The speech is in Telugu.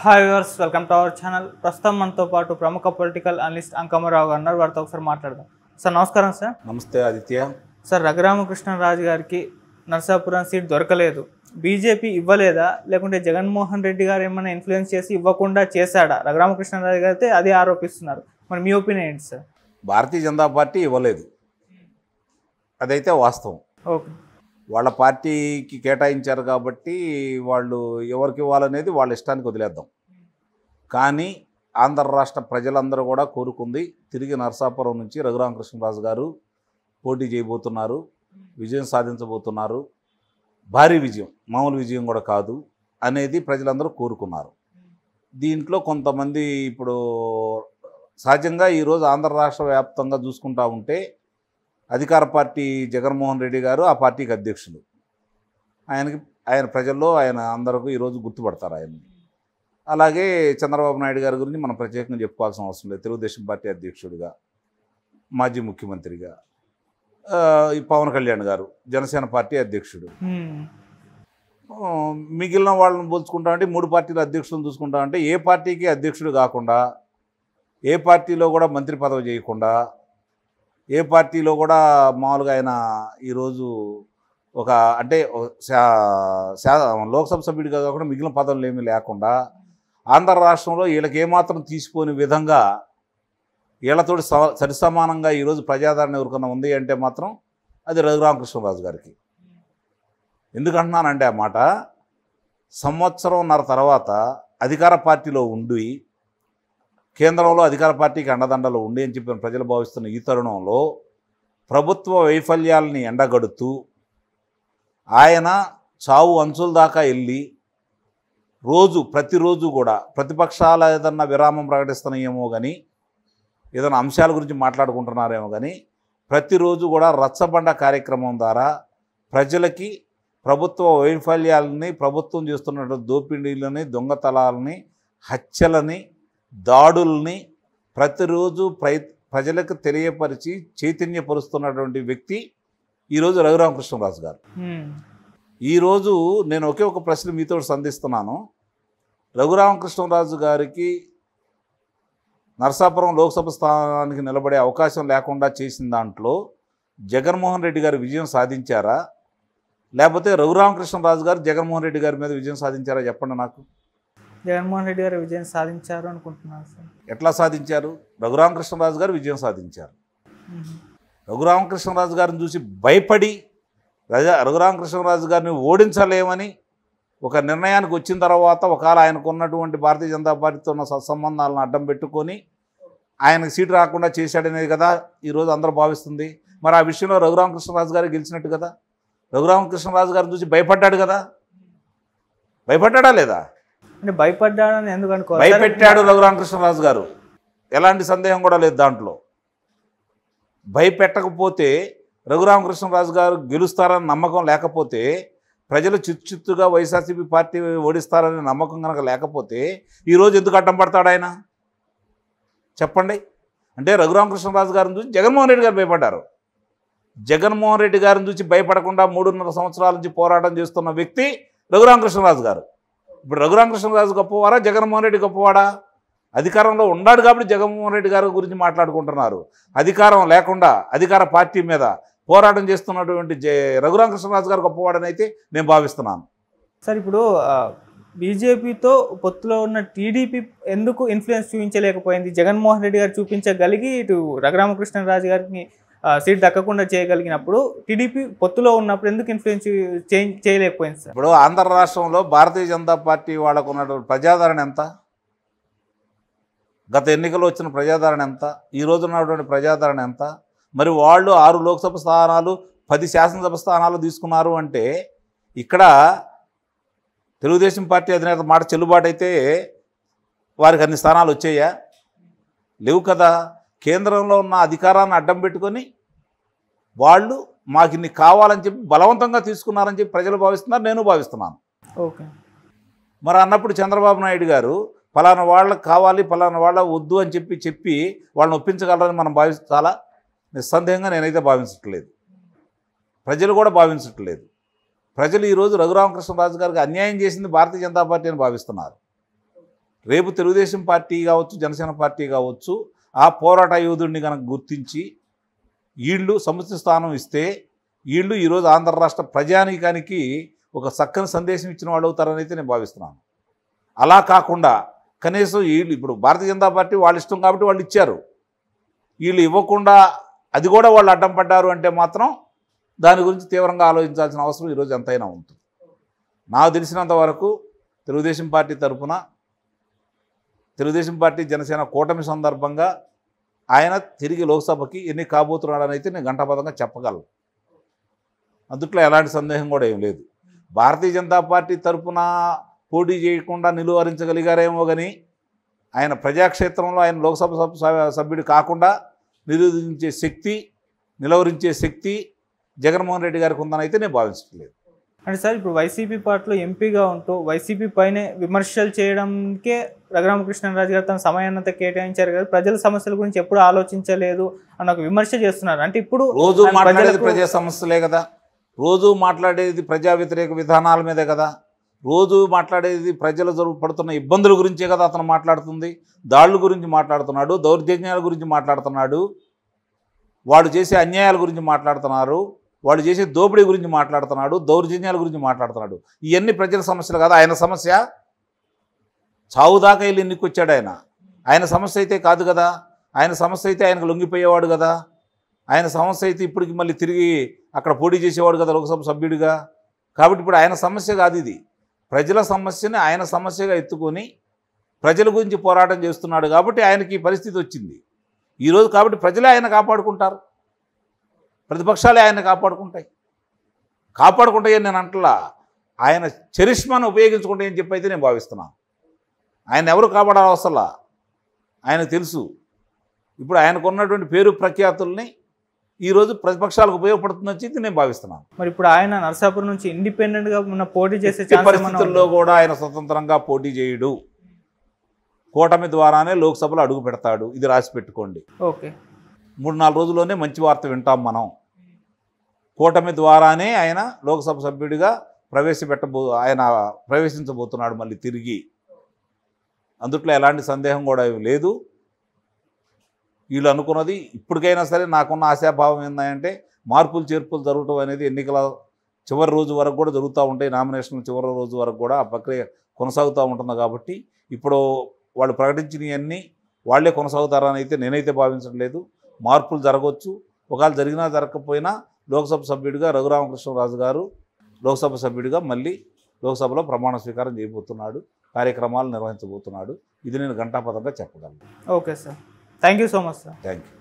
Hi viewers, welcome to our channel. ప్రస్తుతం మనతో పాటు ప్రముఖ పొలిటికల్ అనలిస్ట్ అంకమరావు గారు ఉన్నారు. వారితో ఒకసారి మాట్లాడదాం. సార్ నమస్కారం. సార్ నమస్తే ఆదిత్య. సార్, రఘురామకృష్ణరాజు గారికి నరసాపురం సీట్ దొరకలేదు. బీజేపీ ఇవ్వలేదా, లేకుంటే జగన్మోహన్ రెడ్డి గారు ఏమైనా ఇన్ఫ్లుయెన్స్ చేసి ఇవ్వకుండా చేశాడా? రఘురామకృష్ణరాజు గారు అయితే అదే ఆరోపిస్తున్నారు. మరి మీ ఒపీనియన్ ఏంటి సార్? భారతీయ జనతా పార్టీ ఇవ్వలేదు, అదైతే వాస్తవం. ఓకే, వాళ్ళ పార్టీకి కేటాయించారు కాబట్టి వాళ్ళు ఎవరికి ఇవ్వాలనేది వాళ్ళ ఇష్టానికి వదిలేద్దాం. కానీ ఆంధ్ర రాష్ట్ర ప్రజలందరూ కూడా కోరుకుంది తిరిగి నరసాపురం నుంచి రఘురామకృష్ణరాజు గారు పోటీ చేయబోతున్నారు, విజయం సాధించబోతున్నారు. భారీ విజయం, మామూలు విజయం కూడా కాదు అనేది ప్రజలందరూ కోరుకున్నారు. దీంట్లో కొంతమంది ఇప్పుడు సహజంగా ఈరోజు ఆంధ్ర రాష్ట్ర వ్యాప్తంగా చూసుకుంటా ఉంటే అధికార పార్టీ జగన్మోహన్ రెడ్డి గారు ఆ పార్టీకి అధ్యక్షులు. ఆయన ప్రజల్లో ఆయన అందరికీ ఈరోజు గుర్తుపడతారు ఆయన్ని. అలాగే చంద్రబాబు నాయుడు గారి గురించి మనం ప్రత్యేకంగా చెప్పుకోవాల్సిన అవసరం లేదు. తెలుగుదేశం పార్టీ అధ్యక్షుడిగా, మాజీ ముఖ్యమంత్రిగా, ఈ పవన్ కళ్యాణ్ గారు జనసేన పార్టీ అధ్యక్షుడు. మిగిలిన వాళ్ళని పోల్చుకుంటామంటే 3 పార్టీల అధ్యక్షులను చూసుకుంటామంటే ఏ పార్టీకి అధ్యక్షుడు కాకుండా, ఏ పార్టీలో కూడా మంత్రి పదవి చేయకుండా, ఏ పార్టీలో కూడా మామూలుగా ఆయన ఈరోజు ఒక అంటే లోక్సభ సభ్యుడిగా కాకుండా మిగిలిన పదవులు ఏమీ లేకుండా ఆంధ్ర రాష్ట్రంలో వీళ్ళకి ఏమాత్రం తీసిపోని విధంగా వీళ్ళతో సరిసమానంగా ఈరోజు ప్రజాదరణ ఎవరికన్నా ఉంది అంటే మాత్రం అది రఘురామకృష్ణరాజు గారికి. ఎందుకంటున్నానంటే ఆ మాట, సంవత్సరంన్నర తర్వాత అధికార పార్టీలో ఉండి, కేంద్రంలో అధికార పార్టీకి అండదండలు ఉండి అని చెప్పిన ప్రజలు భావిస్తున్న ఈ తరుణంలో ప్రభుత్వ వైఫల్యాలని ఎండగడుతూ ఆయన చావు అంచుల దాకా వెళ్ళి ప్రతిరోజు కూడా ప్రతిపక్షాలు ఏదన్నా విరామం ప్రకటిస్తున్నాయేమో కానీ, ఏదైనా అంశాల గురించి మాట్లాడుకుంటున్నారేమో కానీ, ప్రతిరోజు కూడా రచ్చబండ కార్యక్రమం ద్వారా ప్రజలకి ప్రభుత్వ వైఫల్యాలని, ప్రభుత్వం చేస్తున్న దోపిడీలని, దొంగతనాలని, హత్యలని, దాడుల్ని ప్రతిరోజు ప్రజలకు తెలియపరిచి చైతన్యపరుస్తున్నటువంటి వ్యక్తి ఈరోజు రఘురామకృష్ణరాజు గారు. ఈరోజు నేను ఒకే ఒక ప్రశ్న మీతో సంధిస్తున్నాను. రఘురామకృష్ణరాజు గారికి నరసాపురం లోక్సభ స్థానానికి నిలబడే అవకాశం లేకుండా చేసిన దాంట్లో జగన్మోహన్ రెడ్డి గారు విజయం సాధించారా, లేకపోతే రఘురామకృష్ణరాజు గారు జగన్మోహన్ రెడ్డి గారి మీద విజయం సాధించారా? చెప్పండి నాకు. జగన్మోహన్ రెడ్డి గారు విజయం సాధించారు అనుకుంటున్నాను సార్. ఎట్లా సాధించారు? రఘురామకృష్ణరాజు గారు విజయం సాధించారు. రఘురామకృష్ణరాజు గారిని చూసి భయపడి రఘురామకృష్ణరాజు గారిని ఓడించలేమని ఒక నిర్ణయానికి వచ్చిన తర్వాత ఒకవేళ ఆయనకు ఉన్నటువంటి భారతీయ జనతా పార్టీతో ఉన్న సత్సంబంధాలను అడ్డం పెట్టుకొని ఆయనకు సీటు రాకుండా చేశాడనేది కదా ఈరోజు అందరూ భావిస్తుంది. మరి ఆ విషయంలో రఘురామకృష్ణరాజు గారు గెలిచినట్టు కదా. రఘురామకృష్ణరాజు గారిని చూసి భయపడ్డాడు కదా. భయపడ్డా లేదా? అంటే భయపడ్డాడని ఎందుకు అనుకో, భయపెట్టాడు రఘురామకృష్ణరాజు గారు, ఎలాంటి సందేహం కూడా లేదు దాంట్లో. భయపెట్టకపోతే రఘురామకృష్ణరాజు గారు గెలుస్తారని నమ్మకం లేకపోతే, ప్రజలు చిత్తుగా వైఎస్ఆర్సీపీ పార్టీ ఓడిస్తారనే నమ్మకం కనుక లేకపోతే ఈరోజు ఎందుకు అడ్డం పడతాడు ఆయన? చెప్పండి. అంటే రఘురామకృష్ణరాజు గారిని చూసి జగన్మోహన్ రెడ్డి గారు భయపడ్డారు. జగన్మోహన్ రెడ్డి గారిని చూసి భయపడకుండా 3.5 సంవత్సరాల నుంచి పోరాటం చేస్తున్న వ్యక్తి రఘురామకృష్ణరాజు గారు. ఇప్పుడు రఘురామకృష్ణరాజు గొప్పవారా, జగన్మోహన్ రెడ్డి గొప్పవాడా? అధికారంలో ఉన్నాడు కాబట్టి జగన్మోహన్ రెడ్డి గారి గురించి మాట్లాడుకుంటున్నారు. అధికారం లేకుండా అధికార పార్టీ మీద పోరాటం చేస్తున్నటువంటి రఘురామకృష్ణరాజు గారు గొప్పవాడని అయితే నేను భావిస్తున్నాను. సార్, ఇప్పుడు బీజేపీతో పొత్తులో ఉన్న టీడీపీ ఎందుకు ఇన్ఫ్లుయెన్స్ చూపించలేకపోయింది? జగన్మోహన్ రెడ్డి గారు చూపించగలిగి ఇటు రఘురామకృష్ణరాజు గారికి సీట్ దక్కకుండా చేయగలిగినప్పుడు టీడీపీ పొత్తులో ఉన్నప్పుడు ఎందుకు ఇన్ఫ్లుయెన్స్ చేయలేకపోయింది సార్? ఇప్పుడు ఆంధ్ర రాష్ట్రంలో భారతీయ జనతా పార్టీ వాళ్ళకు ఉన్నటువంటి ప్రజాదరణ ఎంత? గత ఎన్నికల్లో వచ్చిన ప్రజాదరణ ఎంత? ఈ రోజు ఉన్నటువంటి ప్రజాదరణ ఎంత? మరి వాళ్ళు 6 లోక్సభ స్థానాలు, 10 శాసనసభ స్థానాలు తీసుకున్నారు అంటే ఇక్కడ తెలుగుదేశం పార్టీ అధినేత మాట చెల్లుబాటు అయితే వారికి అన్ని స్థానాలు వచ్చాయా? లేవు కదా. కేంద్రంలో ఉన్న అధికారాన్ని అడ్డం పెట్టుకొని వాళ్ళు మాకు ఇన్ని కావాలని చెప్పి బలవంతంగా తీసుకున్నారని చెప్పి ప్రజలు భావిస్తున్నారు, నేను భావిస్తున్నాను. ఓకే. మరి అన్నప్పుడు చంద్రబాబు నాయుడు గారు ఫలానా వాళ్ళకి కావాలి, ఫలానా వాళ్ళ వద్దు అని చెప్పి వాళ్ళని ఒప్పించగలరని మనం భావించాలా? నిస్సందేహంగా నేనైతే భావించట్లేదు, ప్రజలు కూడా భావించట్లేదు. ప్రజలు ఈరోజు రఘురామకృష్ణరాజు గారికి అన్యాయం చేసింది భారతీయ జనతా పార్టీ అని భావిస్తున్నారు. రేపు తెలుగుదేశం పార్టీ కావచ్చు, జనసేన పార్టీ కావచ్చు, ఆ పోరాట యోధుడిని కనుక గుర్తించి వీళ్ళు సముచిత స్థానం ఇస్తే వీళ్ళు ఈరోజు ఆంధ్ర రాష్ట్ర ప్రజానీకానికి ఒక చక్కని సందేశం ఇచ్చిన వాళ్ళు అవుతారని అయితే నేను భావిస్తున్నాను. అలా కాకుండా కనీసం వీళ్ళు ఇప్పుడు భారతీయ జనతా పార్టీ వాళ్ళ ఇష్టం కాబట్టి వాళ్ళు ఇచ్చారు, వీళ్ళు ఇవ్వకుండా అది కూడా వాళ్ళు అడ్డం పడ్డారు అంటే మాత్రం దాని గురించి తీవ్రంగా ఆలోచించాల్సిన అవసరం ఈరోజు ఎంతైనా ఉంటుంది. నాకు తెలిసినంత వరకు తెలుగుదేశం పార్టీ తరఫున తెలుగుదేశం పార్టీ జనసేన కూటమి సందర్భంగా ఆయన తిరిగి లోక్సభకి ఎన్ని కాబోతున్నాడని అయితే నేను ఘంటాపథంగా చెప్పగలను. అందుట్లో ఎలాంటి సందేహం కూడా ఏం లేదు. భారతీయ జనతా పార్టీ తరఫున పోటీ చేయకుండా నిలువరించగలిగారేమో కానీ ఆయన ప్రజాక్షేత్రంలో ఆయన లోక్సభ సభ్యుడు కాకుండా నిలువరించే శక్తి జగన్మోహన్ రెడ్డి గారికి ఉందని అయితే నేను భావించట్లేదు. అంటే సార్ ఇప్పుడు వైసీపీ పార్టీలో ఎంపీగా ఉంటూ వైసీపీ పైనే విమర్శలు చేయడానికే రఘురామకృష్ణరాజు గారు తన సమయాన్నంతా కేటాయించారు కదా, ప్రజల సమస్యల గురించి ఎప్పుడు ఆలోచించలేదు అన్న ఒక విమర్శ చేస్తున్నారు. అంటే ఇప్పుడు రోజు మాట్లాడేది ప్రజా సమస్యలే కదా, రోజు మాట్లాడేది ప్రజా వ్యతిరేక విధానాల మీదే కదా, రోజు మాట్లాడేది ప్రజలు పడుతున్న ఇబ్బందుల గురించే కదా అతను మాట్లాడుతుంది. దాడుల గురించి మాట్లాడుతున్నాడు, దౌర్జన్యాల గురించి మాట్లాడుతున్నాడు, వాడు చేసే అన్యాయాల గురించి మాట్లాడుతున్నారు, వాడు చేసే దోపిడీ గురించి మాట్లాడుతున్నాడు, దౌర్జన్యాల గురించి మాట్లాడుతున్నాడు. ఇవన్నీ ప్రజల సమస్యలు కదా. ఆయన సమస్య చావు దాకా వెళ్ళి ఎన్నికొచ్చాడు ఆయన సమస్య అయితే కాదు కదా. ఆయన సమస్య అయితే ఆయనకు లొంగిపోయేవాడు కదా. ఆయన సమస్య అయితే ఇప్పటికి మళ్ళీ తిరిగి అక్కడ పోటీ చేసేవాడు కదా లోక్సభ సభ్యుడిగా. కాబట్టి ఇప్పుడు ఆయన సమస్య కాదు ఇది, ప్రజల సమస్యని ఆయన సమస్యగా ఎత్తుకొని ప్రజల గురించి పోరాటం చేస్తున్నాడు కాబట్టి ఆయనకి ఈ పరిస్థితి వచ్చింది ఈరోజు. కాబట్టి ప్రజలే ఆయన కాపాడుకుంటారు, ప్రతిపక్షాలే ఆయన కాపాడుకుంటాయని నేను అంటలా, ఆయన చరిష్మాను ఉపయోగించుకుంటాయని చెప్పి అయితే నేను భావిస్తున్నాను. ఆయన ఎవరు కాపాడాలి అవసరంలా, ఆయనకు తెలుసు. ఇప్పుడు ఆయనకు ఉన్నటువంటి పేరు ప్రఖ్యాతుల్ని ఈరోజు ప్రతిపక్షాలకు ఉపయోగపడుతుందని నేను భావిస్తున్నాను. మరి ఇప్పుడు ఆయన నరసాపురం నుంచి ఇండిపెండెంట్గా ఉన్న పోటీ చేసే పరిస్థితుల్లో కూడా ఆయన స్వతంత్రంగా పోటీ చేయడు, కూటమి ద్వారానే లోక్సభలో అడుగు పెడతాడు. ఇది రాసి పెట్టుకోండి. ఓకే, 3-4 రోజుల్లోనే మంచి వార్త వింటాం మనం. కూటమి ద్వారానే ఆయన లోక్సభ సభ్యుడిగా ఆయన ప్రవేశించబోతున్నాడు మళ్ళీ తిరిగి. అందుట్లో ఎలాంటి సందేహం కూడా లేదు. వీళ్ళు అనుకున్నది ఇప్పటికైనా సరే నాకున్న ఆశాభావం ఏంటంటే మార్పులు చేర్పులు జరగటం అనేది ఎన్నికల చివరి రోజు వరకు కూడా జరుగుతూ ఉంటాయి, నామినేషన్ చివరి రోజు వరకు కూడా ఆ ప్రక్రియ కొనసాగుతూ ఉంటుంది. కాబట్టి ఇప్పుడు వాళ్ళు ప్రకటించినవన్నీ వాళ్ళే కొనసాగుతారని అయితే నేనైతే భావించట్లేదు. మార్పులు జరగవచ్చు, ఒకవేళ జరిగినా జరగకపోయినా లోక్సభ సభ్యుడిగా రఘురామకృష్ణరాజు గారు లోక్సభ సభ్యుడిగా మళ్ళీ లోక్సభలో ప్రమాణ స్వీకారం చేయబోతున్నాడు, కార్యక్రమాలు నిర్వహించబోతున్నాడు. ఇది నేను ఘంటాపథంగా చెప్పగలను. Okay sir, thank you so much sir. Thank you.